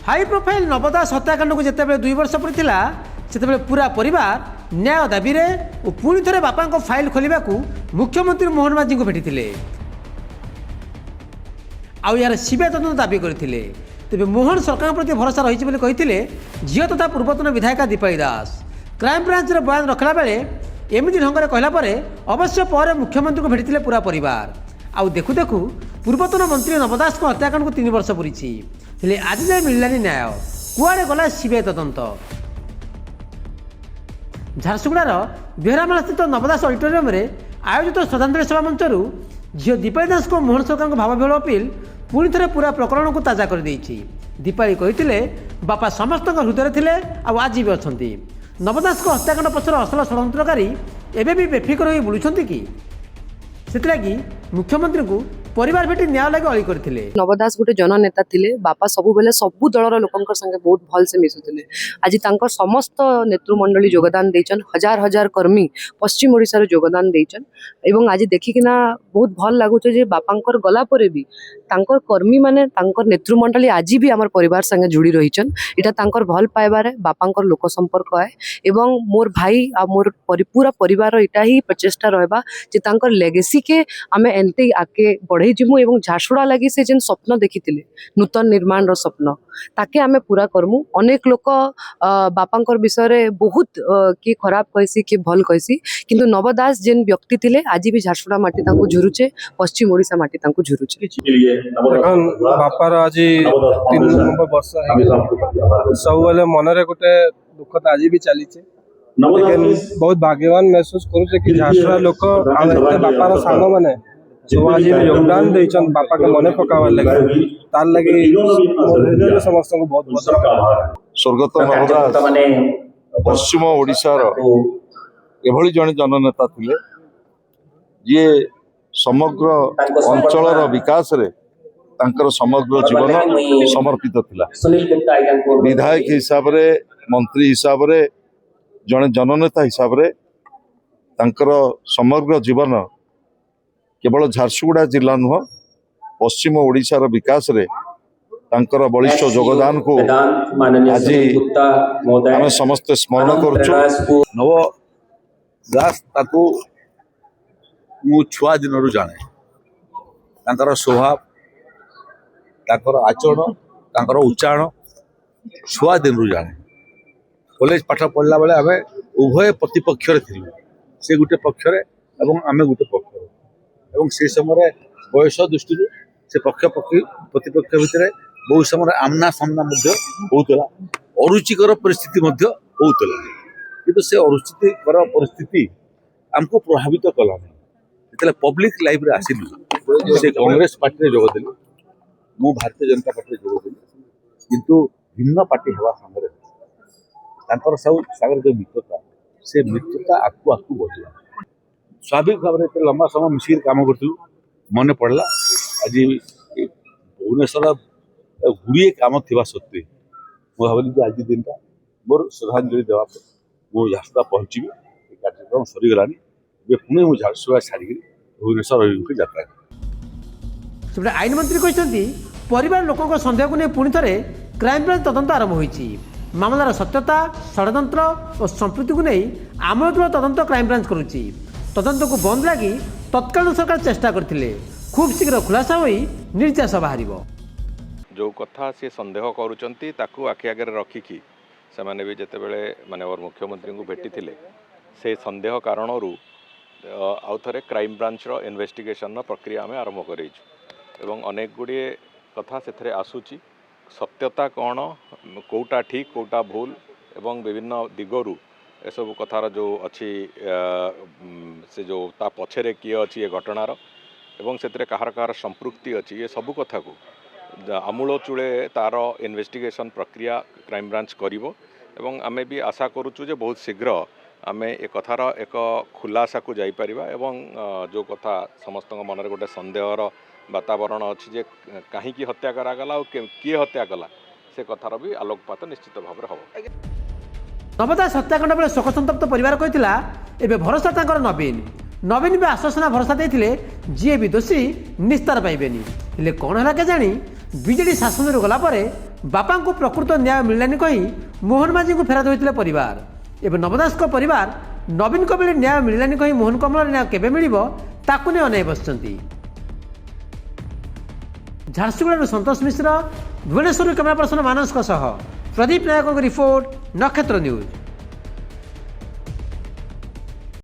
High profile Navdas हत्याकांड को जिते 2 वर्ष पड़ता से पूरा परिवार न्याय दाबी और पुणी थे बापा फाइल खोलने को मुख्यमंत्री मोहन मांझी को भेटी आउ यार सीबीआई तदंत दाबी करते तेज मोहन सरकार प्रति भरोसा रही झील तथा पूर्वतन विधायिका दीपाली दास क्राइम ब्रांच बयान रखला बेले एमती ढंग से कहला अवश्य पर मुख्यमंत्री को भेटी पूरा परिवार आउ देखु देखु पूर्वतन मंत्री नवदास को हत्याकांड को 3 वर्ष पूरी आज जाए मिललानी न्याय कुआड़े गला सीबीआई तदंत। झारसुगुड़ार बेहरामाला स्थित नवदास ऑडिटोरियम में आयोजित श्रद्धांजलि सभा मंचर झील दीपाली दास को मोहन सरकार भावविहल अपील पुणी थे पूरा प्रकरण को ताजा कर दीपाली कहते बापा समस्त हृदय थे आज भी अच्छा नवदास को हत्याकांड पछर असल षड्यंत्रकारी एवं भी बेफिकर हो बुलूं कि से मुख्यमंत्री को परिवार भेटी न्याय लगे अली करते। नवदास गोटे जननेता थिले बापा सबु बेले सबु दलर लोकंकर संगे बहुत भल से मिसुथिले आज तांकर समस्त नेतृमंडली योगदान देचन हजार हजार कर्मी पश्चिम ओडिसा रे योगदान देचन एवं आज देखिकिना बहुत भल लागुचे जे बापांकर गला परे भी तांकर कर्मी माने तांकर नेतृमंडली आज भी हमर परिवार संगे जुड़ी रहिचन इटा तांकर भल पाइबारे बापांकर लोक संपर्क है एवं मोर भाई आ मोर पूरा परिवार इटा ही प्रचेष्टा रहबा जे तांकर लेगेसी के आमे एंते आके बढ़ई जिमु एवं झारसुगुड़ा लगी से जेन स्वप्न देखिथिले नूतन निर्माण रो स्वप्न ताके आमे पूरा करमु। अनेक लोक बापांकर विषय रे बहुत कि खराब कहसी कि भल कहसी किंतु नवदास जेन व्यक्ति थिले आज भी झारसुगुड़ा माटी तांको झुरुचे पश्चिम ओडिसा माटी तांको झुरुचे। बापार आज 3 नंबर वर्ष सब बेले मन रे गोटे दुख तो आज भी चली लेकिन बहुत भाग्यवान महसूस करूचे कि झारसुगुड़ा लोक बापार सांग माने सब आज योगदान देचन बापा के मने पकावार लगे तार लगे समस्त को बहुत बहुत स्वर्गत नवदास पश्चिम ओडिशा एभली जने जननेता थिले जे समग्र अंचल विकास रे तांकर समग्र जीवन समर्पित थिला। विधायक हिसाब रे मंत्री हिसाब रे जने जननेता हिसाब रे तांकर समग्र जीवन केवल झारसुगुड़ा जिला नुह पश्चिम ओडिशा रो विकास रे तांकर बलिष्ठ योगदान को आज आम समस्त स्मरण करुचु। नवदास ताकू मु छुआ दिन जाने तांकर स्वभाव तांकर आचरण तांकर उच्चारण छुआ दिन जाने कॉलेज पाठ पढ़ला बेले आम उभय प्रतिपक्ष थिलु से गोटे पक्ष आम गोटे पक्ष एवं से समय बयस दृष्टि से पक्ष प्रतिपक्ष भितर बहुत समय आमना सामना होता अरुचिकर परिस्थिति होता किंतु से अरुचिकर परिस्थिति आमको प्रभावित कला नहीं पब्लिक लाइफ रे आसिलु से कांग्रेस पार्टी रे जोग देली मु भारतीय जनता पार्टी रे जोग देली किंतु भिन्न पार्टी हेवा संगे तांकर सागर जो मित्रता से मित्रता आकु आकु बढ़ला स्वाभाविक भाव में लंबा समय मिसिक काम करूँ मन पड़ला आज भुवनेश्वर गुड़िए काम थी सत्वे मुझे भाविली आज दिन टा मोर श्रद्धांजलि देवाप मुझे झारसुगुड़ा पहुँची कार्यक्रम सरीगलानी पुणे मुझे झारसुगुड़ा छाड़ी भुवनेश्वर यात्रा। आईन मंत्री कहते परिवार लोकों सन्देह को नहीं पुणी थे क्राइम ब्रांच तदंत आरंभ होती मामलार सत्यता षड्यंत्र और संपृक्ति को नहीं आमूल तदंत क्राइम ब्रांच करुच्ची तदंत को बंद लगी तत्कालीन सरकार चेष्टा करथिले खूब शीघ्र खुलासा होई निर्देश बाहर जो कथा से सन्देह करुचंती ताकू आखि आगे रखिकी से माने भी जिते बड़े माननीय मुख्यमंत्री को भेटी थिले से सन्देह कारण आउ थे क्राइम ब्रांच रो इन्वेस्टिगेशन प्रक्रिया आम आरंभ करें अनेक गुड़िए कथा से आसूची सत्यता कौन कौटा ठीक कौटा भूल एवं विभिन्न दिगरु एसबू कथार जो अच्छी से जो ता पछरे किए अच्छी ये घटनार एवं से कहार कहार संपृक्ति अच्छी ये सबू कथा को आमूल चूले तार इन्वेस्टिगेशन प्रक्रिया क्राइम ब्रांच करिवो एवं आमे भी आशा करूचु जे बहुत शीघ्र आमे ए कथार एक खुलासा को जाई परिबा एवं जो कथा समस्त मन गोटे सन्देहर वातावरण अच्छी जे कहीं हत्या करागला और किए हत्या कला से कथार भी आलोकपात निश्चित भाव में हम। नवदास हत्याकांड बेले शोक संतप्त परिवार कहला एबे भरोसा तांकर नवीन भी आश्वासना भरोसा देते जी भी दोषी निस्तार पाइबेनी हेले कौन है के जानी बीजेडी शासन गला ବାପାଙ୍କୁ ପ୍ରକୃତ ନ୍ୟାୟ ମିଳିଲାନି କହି ମୋହନ ମାଝୀଙ୍କୁ ଫେରାଦ ହୋଇଥିଲେ ପରିବାର। ଏବେ ନବ ଦାସଙ୍କ ପରିବାର ନବୀନଙ୍କ ବେଳେ ନ୍ୟାୟ ମିଳିଲାନି କହି ମୋହନ କମଳର ନ୍ୟାୟ କେବେ ମିଳିବ ତାକୁ ନେଇ ଅନେଇ ବସିଛନ୍ତି। ଝାରସୁଗୁଡ଼ାରୁ ସନ୍ତୋଷ ମିଶ୍ର, ଭୁବନେଶ୍ୱରରୁ କ୍ୟାମେରା ପର୍ସନ ମାନସଙ୍କ ସହ ପ୍ରଦୀପ ନାୟକଙ୍କ ରିପୋର୍ଟ, ନକ୍ଷତ୍ର ନ୍ୟୁଜ୍।